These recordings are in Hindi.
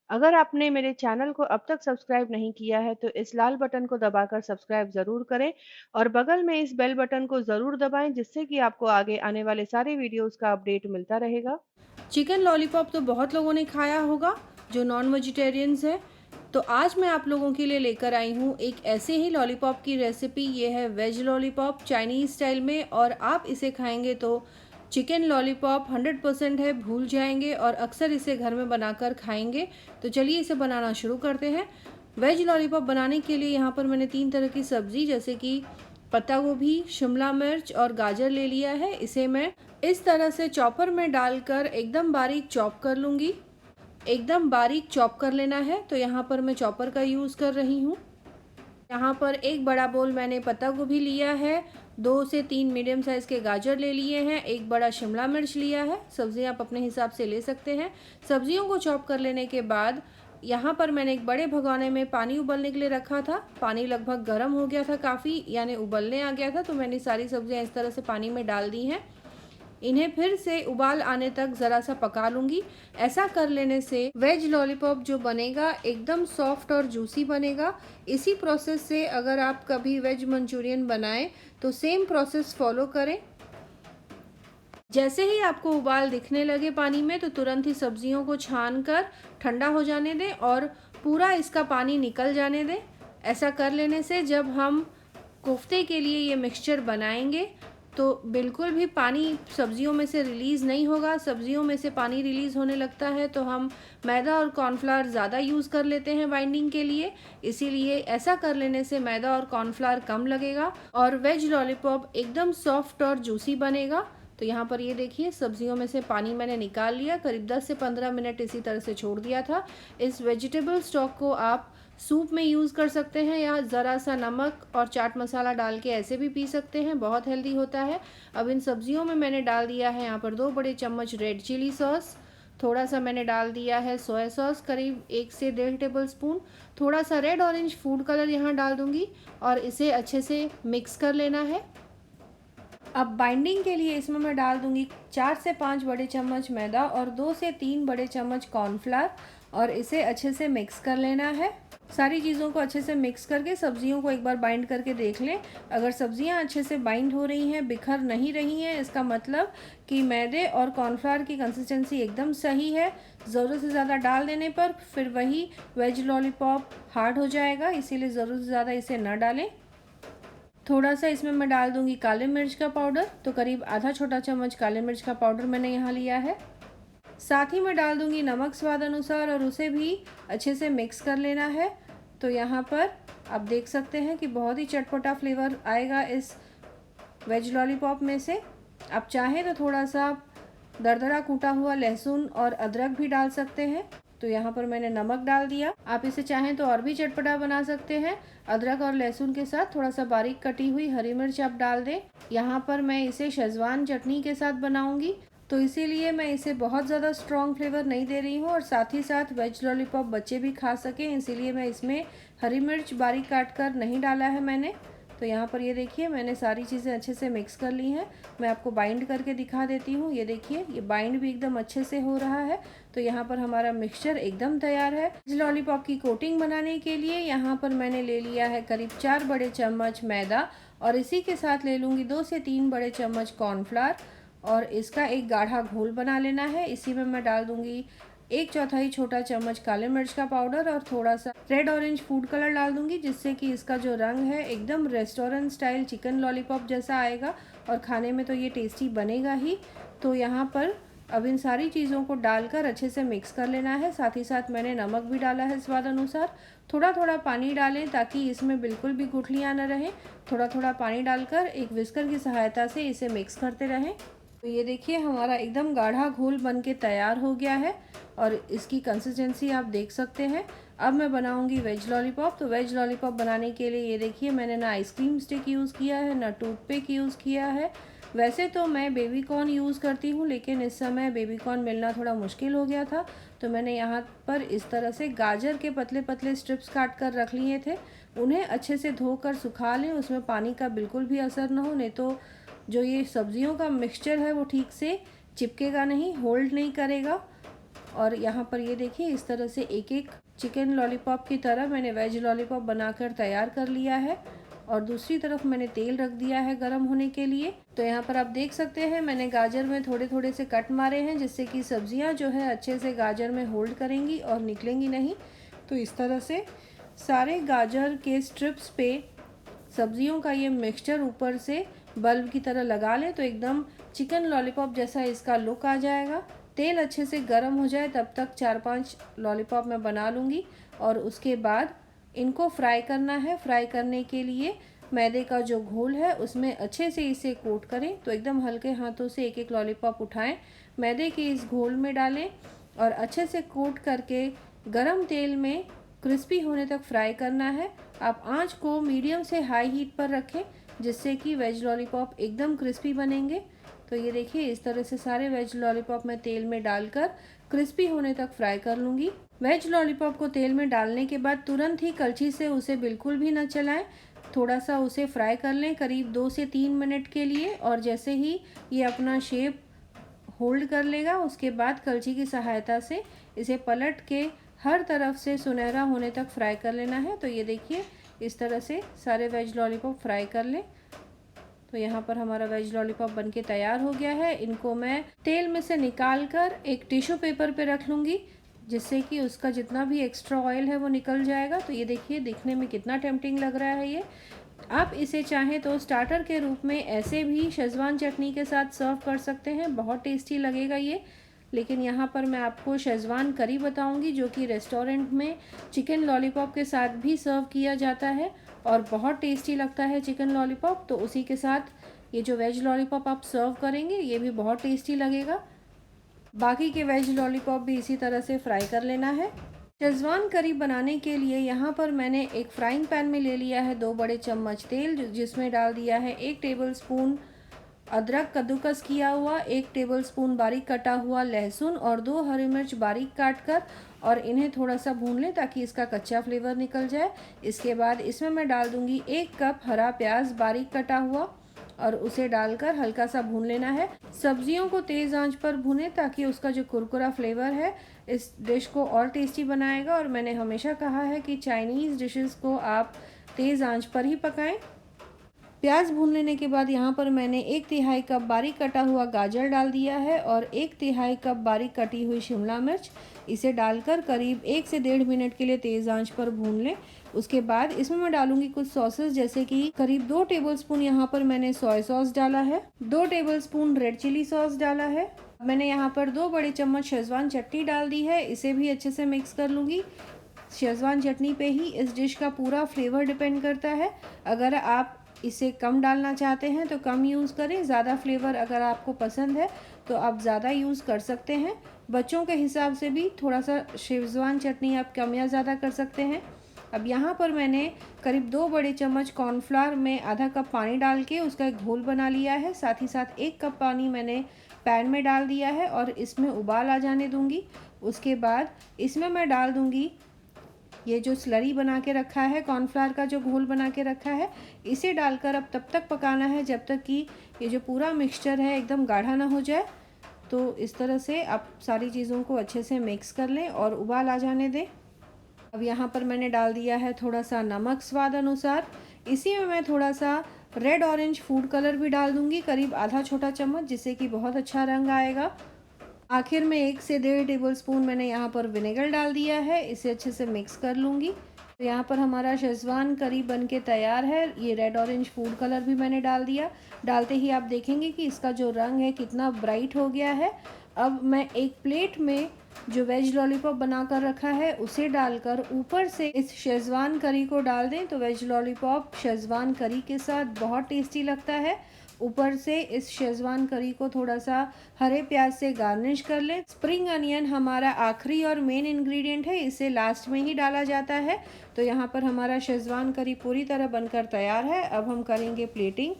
अगर आपने मेरे चैनल को अब तक सब्सक्राइब नहीं किया है तो इस लाल बटन को दबाकर सब्सक्राइब ज़रूर करें और बगल में इस बेल बटन को ज़रूर दबाएं जिससे कि आपको आगे आने वाले सारे वीडियोस का अपडेट मिलता रहेगा। चिकन लॉलीपॉप तो बहुत लोगों ने खाया होगा जो नॉन वेजिटेरियंस हैं। तो आज मैं आप लोगों के लिए लेकर आई हूँ एक ऐसे ही लॉलीपॉप की रेसिपी। ये है वेज लॉलीपॉप चाइनीज़ स्टाइल में, और आप इसे खाएंगे तो चिकन लॉलीपॉप 100% है, भूल जाएंगे और अक्सर इसे घर में बनाकर खाएंगे। तो चलिए इसे बनाना शुरू करते हैं। वेज लॉलीपॉप बनाने के लिए यहाँ पर मैंने 3 तरह की सब्ज़ी जैसे कि पत्ता गोभी, शिमला मिर्च और गाजर ले लिया है। इसे मैं इस तरह से चॉपर में डालकर एकदम बारीक चॉप कर लूँगी। एकदम बारीक चॉप कर लेना है, तो यहाँ पर मैं चॉपर का यूज़ कर रही हूँ। यहाँ पर एक बड़ा बोल मैंने पत्ता गोभी लिया है, 2 से 3 मीडियम साइज़ के गाजर ले लिए हैं, एक बड़ा शिमला मिर्च लिया है। सब्ज़ी आप अपने हिसाब से ले सकते हैं। सब्जियों को चॉप कर लेने के बाद यहाँ पर मैंने एक बड़े भगोने में पानी उबलने के लिए रखा था। पानी लगभग गर्म हो गया था काफ़ी, यानी उबलने आ गया था, तो मैंने सारी सब्जियाँ इस तरह से पानी में डाल दी हैं। इन्हें फिर से उबाल आने तक ज़रा सा पका लूँगी। ऐसा कर लेने से वेज लॉलीपॉप जो बनेगा एकदम सॉफ्ट और जूसी बनेगा। इसी प्रोसेस से अगर आप कभी वेज मंचूरियन बनाएं तो सेम प्रोसेस फॉलो करें। जैसे ही आपको उबाल दिखने लगे पानी में तो तुरंत ही सब्जियों को छान कर ठंडा हो जाने दें और पूरा इसका पानी निकल जाने दें। ऐसा कर लेने से जब हम कोफ्ते के लिए ये मिक्सचर बनाएंगे तो बिल्कुल भी पानी सब्जियों में से रिलीज़ नहीं होगा। सब्जियों में से पानी रिलीज़ होने लगता है तो हम मैदा और कॉर्नफ्लावर ज़्यादा यूज़ कर लेते हैं बाइंडिंग के लिए, इसीलिए ऐसा कर लेने से मैदा और कॉर्नफ्लावर कम लगेगा और वेज लॉलीपॉप एकदम सॉफ्ट और जूसी बनेगा। तो यहाँ पर ये देखिए सब्जियों में से पानी मैंने निकाल लिया। करीब 10 से 15 मिनट इसी तरह से छोड़ दिया था। इस वेजिटेबल स्टॉक को आप सूप में यूज़ कर सकते हैं या ज़रा सा नमक और चाट मसाला डाल के ऐसे भी पी सकते हैं, बहुत हेल्दी होता है। अब इन सब्जियों में मैंने डाल दिया है यहाँ पर 2 बड़े चम्मच रेड चिली सॉस, थोड़ा सा मैंने डाल दिया है सोया सॉस करीब 1 से 1.5 टेबल स्पून, थोड़ा सा रेड ऑरेंज फूड कलर यहाँ डाल दूँगी और इसे अच्छे से मिक्स कर लेना है। अब बाइंडिंग के लिए इसमें मैं डाल दूंगी 4 से 5 बड़े चम्मच मैदा और 2 से 3 बड़े चम्मच कॉर्नफ्लावर और इसे अच्छे से मिक्स कर लेना है। सारी चीज़ों को अच्छे से मिक्स करके सब्जियों को एक बार बाइंड करके देख लें। अगर सब्जियां अच्छे से बाइंड हो रही हैं, बिखर नहीं रही हैं, इसका मतलब कि मैदे और कॉर्नफ्लावर की कंसिस्टेंसी एकदम सही है। ज़रूरत से ज़्यादा डाल देने पर फिर वही वेज लॉलीपॉप हार्ड हो जाएगा, इसीलिए ज़रूरत से ज़्यादा इसे न डालें। थोड़ा सा इसमें मैं डाल दूंगी काले मिर्च का पाउडर, तो करीब आधा छोटा चम्मच काले मिर्च का पाउडर मैंने यहाँ लिया है। साथ ही मैं डाल दूंगी नमक स्वाद अनुसार और उसे भी अच्छे से मिक्स कर लेना है। तो यहाँ पर आप देख सकते हैं कि बहुत ही चटपटा फ्लेवर आएगा इस वेज लॉलीपॉप में से। आप चाहें तो थोड़ा सा दरदरा कूटा हुआ लहसुन और अदरक भी डाल सकते हैं। तो यहाँ पर मैंने नमक डाल दिया। आप इसे चाहें तो और भी चटपटा बना सकते हैं। अदरक और लहसुन के साथ थोड़ा सा बारीक कटी हुई हरी मिर्च आप डाल दें। यहाँ पर मैं इसे शेजवान चटनी के साथ बनाऊंगी, तो इसीलिए मैं इसे बहुत ज़्यादा स्ट्रॉन्ग फ्लेवर नहीं दे रही हूँ और साथ ही साथ वेज लॉलीपॉप बच्चे भी खा सकें, इसीलिए मैं इसमें हरी मिर्च बारीक काट कर नहीं डाला है मैंने। तो यहाँ पर ये देखिए मैंने सारी चीज़ें अच्छे से मिक्स कर ली हैं। मैं आपको बाइंड करके दिखा देती हूँ। ये देखिए ये बाइंड भी एकदम अच्छे से हो रहा है। तो यहाँ पर हमारा मिक्सचर एकदम तैयार है। लॉलीपॉप की कोटिंग बनाने के लिए यहाँ पर मैंने ले लिया है करीब 4 बड़े चम्मच मैदा और इसी के साथ ले लूँगी 2 से 3 बड़े चम्मच कॉर्नफ्लावर और इसका एक गाढ़ा घोल बना लेना है। इसी में मैं डाल दूँगी 1/4 छोटा चम्मच काले मिर्च का पाउडर और थोड़ा सा रेड ऑरेंज फूड कलर डाल दूंगी, जिससे कि इसका जो रंग है एकदम रेस्टोरेंट स्टाइल चिकन लॉलीपॉप जैसा आएगा और खाने में तो ये टेस्टी बनेगा ही। तो यहाँ पर अब इन सारी चीज़ों को डालकर अच्छे से मिक्स कर लेना है। साथ ही साथ मैंने नमक भी डाला है स्वाद अनुसार। थोड़ा थोड़ा पानी डालें ताकि इसमें बिल्कुल भी गुठलियाँ न रहें। थोड़ा थोड़ा पानी डालकर एक विस्कर की सहायता से इसे मिक्स करते रहें। तो ये देखिए हमारा एकदम गाढ़ा घोल बन के तैयार हो गया है और इसकी कंसिस्टेंसी आप देख सकते हैं। अब मैं बनाऊंगी वेज लॉलीपॉप। तो वेज लॉलीपॉप बनाने के लिए ये देखिए मैंने ना आइसक्रीम स्टिक यूज़ किया है ना टूथपिक यूज़ किया है। वैसे तो मैं बेबी कॉर्न यूज़ करती हूँ, लेकिन इस समय बेबी कॉर्न मिलना थोड़ा मुश्किल हो गया था, तो मैंने यहाँ पर इस तरह से गाजर के पतले पतले स्ट्रिप्स काट कर रख लिए थे। उन्हें अच्छे से धोकर सुखा लें, उसमें पानी का बिल्कुल भी असर ना हो, नहीं तो जो ये सब्जियों का मिक्सचर है वो ठीक से चिपकेगा नहीं, होल्ड नहीं करेगा और यहाँ पर ये देखिए इस तरह से एक एक चिकन लॉलीपॉप की तरह मैंने वेज लॉलीपॉप बनाकर तैयार कर लिया है। और दूसरी तरफ मैंने तेल रख दिया है गरम होने के लिए। तो यहाँ पर आप देख सकते हैं मैंने गाजर में थोड़े थोड़े से कट मारे हैं, जिससे कि सब्जियाँ जो है अच्छे से गाजर में होल्ड करेंगी और निकलेंगी नहीं। तो इस तरह से सारे गाजर के स्ट्रिप्स पे सब्जियों का ये मिक्सचर ऊपर से बल्ब की तरह लगा लें तो एकदम चिकन लॉलीपॉप जैसा इसका लुक आ जाएगा। तेल अच्छे से गर्म हो जाए तब तक 4-5 लॉलीपॉप मैं बना लूँगी और उसके बाद इनको फ्राई करना है। फ्राई करने के लिए मैदे का जो घोल है उसमें अच्छे से इसे कोट करें। तो एकदम हल्के हाथों से एक एक लॉलीपॉप उठाएं, मैदे के इस घोल में डालें और अच्छे से कोट करके गरम तेल में क्रिस्पी होने तक फ्राई करना है। आप आंच को मीडियम से हाई हीट पर रखें, जिससे कि वेज लॉलीपॉप एकदम क्रिस्पी बनेंगे। तो ये देखिए इस तरह से सारे वेज लॉलीपॉप मैं तेल में डालकर क्रिस्पी होने तक फ्राई कर लूँगी। वेज लॉलीपॉप को तेल में डालने के बाद तुरंत ही कलछी से उसे बिल्कुल भी न चलाएं, थोड़ा सा उसे फ्राई कर लें करीब 2 से 3 मिनट के लिए। और जैसे ही ये अपना शेप होल्ड कर लेगा उसके बाद कलछी की सहायता से इसे पलट के हर तरफ से सुनहरा होने तक फ्राई कर लेना है। तो ये देखिए इस तरह से सारे वेज लॉलीपॉप फ्राई कर लें। तो यहाँ पर हमारा वेज लॉलीपॉप बनके तैयार हो गया है। इनको मैं तेल में से निकाल कर एक टिश्यू पेपर पे रख लूँगी, जिससे कि उसका जितना भी एक्स्ट्रा ऑयल है वो निकल जाएगा। तो ये देखिए दिखने में कितना टेम्पटिंग लग रहा है ये। आप इसे चाहें तो स्टार्टर के रूप में ऐसे भी शेज़वान चटनी के साथ सर्व कर सकते हैं, बहुत टेस्टी लगेगा ये। लेकिन यहाँ पर मैं आपको शेज़वान करी बताऊंगी, जो कि रेस्टोरेंट में चिकन लॉलीपॉप के साथ भी सर्व किया जाता है और बहुत टेस्टी लगता है चिकन लॉलीपॉप। तो उसी के साथ ये जो वेज लॉलीपॉप आप सर्व करेंगे ये भी बहुत टेस्टी लगेगा। बाकी के वेज लॉलीपॉप भी इसी तरह से फ्राई कर लेना है। शेज़वान करी बनाने के लिए यहाँ पर मैंने एक फ्राइंग पैन में ले लिया है 2 बड़े चम्मच तेल, जिसमें डाल दिया है 1 टेबलस्पून अदरक कद्दूकस किया हुआ, 1 टेबलस्पून बारीक कटा हुआ लहसुन और 2 हरी मिर्च बारीक काट कर, और इन्हें थोड़ा सा भून लें ताकि इसका कच्चा फ्लेवर निकल जाए। इसके बाद इसमें मैं डाल दूंगी 1 कप हरा प्याज बारीक कटा हुआ और उसे डालकर हल्का सा भून लेना है। सब्जियों को तेज़ आंच पर भूनें ताकि उसका जो कुरकुरा फ्लेवर है इस डिश को और टेस्टी बनाएगा। और मैंने हमेशा कहा है कि चाइनीज़ डिशेस को आप तेज़ आंच पर ही पकाएं। प्याज भून लेने के बाद यहाँ पर मैंने 1/3 कप बारीक कटा हुआ गाजर डाल दिया है और 1/3 कप बारीक कटी हुई शिमला मिर्च। इसे डालकर करीब 1 से 1.5 मिनट के लिए तेज़ आंच पर भून लें। उसके बाद इसमें मैं डालूंगी कुछ सॉसेस, जैसे कि करीब 2 टेबलस्पून यहाँ पर मैंने सोया सॉस डाला है, 2 टेबलस्पून रेड चिली सॉस डाला है। मैंने यहाँ पर 2 बड़े चम्मच शेज़वान चटनी डाल दी है, इसे भी अच्छे से मिक्स कर लूँगी। शेज़वान चटनी पे ही इस डिश का पूरा फ्लेवर डिपेंड करता है। अगर आप इसे कम डालना चाहते हैं तो कम यूज़ करें, ज़्यादा फ्लेवर अगर आपको पसंद है तो आप ज़्यादा यूज़ कर सकते हैं। बच्चों के हिसाब से भी थोड़ा सा शेज़वान चटनी आप कम या ज़्यादा कर सकते हैं। अब यहाँ पर मैंने करीब 2 बड़े चम्मच कॉर्नफ्लावर में आधा कप पानी डाल के उसका एक घोल बना लिया है। साथ ही साथ 1 कप पानी मैंने पैन में डाल दिया है और इसमें उबाल आ जाने दूंगी। उसके बाद इसमें मैं डाल दूंगी ये जो स्लरी बना के रखा है, कॉर्नफ्लावर का जो घोल बना के रखा है, इसे डालकर अब तब तक पकाना है जब तक कि ये जो पूरा मिक्सचर है एकदम गाढ़ा ना हो जाए। तो इस तरह से आप सारी चीज़ों को अच्छे से मिक्स कर लें और उबाल आ जाने दें। अब यहाँ पर मैंने डाल दिया है थोड़ा सा नमक स्वाद अनुसार। इसी में मैं थोड़ा सा रेड ऑरेंज फूड कलर भी डाल दूँगी, करीब आधा छोटा चम्मच, जिससे कि बहुत अच्छा रंग आएगा। आखिर में 1 से 1.5 टेबलस्पून मैंने यहाँ पर विनेगर डाल दिया है, इसे अच्छे से मिक्स कर लूँगी। तो यहाँ पर हमारा शेज़वान करी बनके तैयार है। ये रेड ऑरेंज फूड कलर भी मैंने डाल दिया। डालते ही आप देखेंगे कि इसका जो रंग है कितना ब्राइट हो गया है। अब मैं एक प्लेट में जो वेज लॉलीपॉप बना कर रखा है उसे डालकर ऊपर से इस शेज़वान करी को डाल दें। तो वेज लॉलीपॉप शेज़वान करी के साथ बहुत टेस्टी लगता है। ऊपर से इस शेज़वान करी को थोड़ा सा हरे प्याज से गार्निश कर लें। स्प्रिंग अनियन हमारा आखिरी और मेन इंग्रेडिएंट है, इसे लास्ट में ही डाला जाता है। तो यहाँ पर हमारा शेज़वान करी पूरी तरह बनकर तैयार है। अब हम करेंगे प्लेटिंग।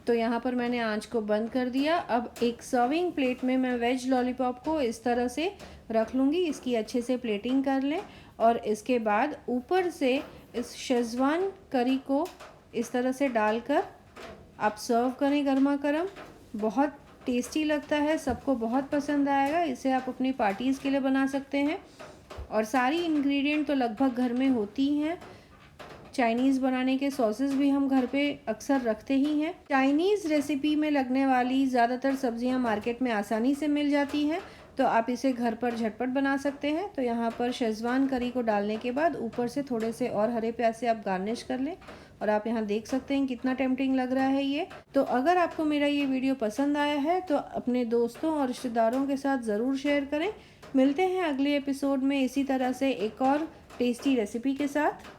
तो यहाँ पर मैंने आंच को बंद कर दिया। अब एक सर्विंग प्लेट में मैं वेज लॉलीपॉप को इस तरह से रख लूँगी। इसकी अच्छे से प्लेटिंग कर लें और इसके बाद ऊपर से इस शेज़वान करी को इस तरह से डालकर आप सर्व करें गर्मा गर्म। बहुत टेस्टी लगता है, सबको बहुत पसंद आएगा। इसे आप अपनी पार्टीज़ के लिए बना सकते हैं और सारी इंग्रेडिएंट तो लगभग घर में होती ही हैं। चाइनीज़ बनाने के सॉसेस भी हम घर पे अक्सर रखते ही हैं। चाइनीज़ रेसिपी में लगने वाली ज़्यादातर सब्जियां मार्केट में आसानी से मिल जाती हैं, तो आप इसे घर पर झटपट बना सकते हैं। तो यहाँ पर शेज़वान करी को डालने के बाद ऊपर से थोड़े से और हरे प्याज से आप गार्निश कर लें और आप यहाँ देख सकते हैं कितना टेम्पटिंग लग रहा है ये। तो अगर आपको मेरा ये वीडियो पसंद आया है तो अपने दोस्तों और रिश्तेदारों के साथ ज़रूर शेयर करें। मिलते हैं अगले एपिसोड में इसी तरह से एक और टेस्टी रेसिपी के साथ।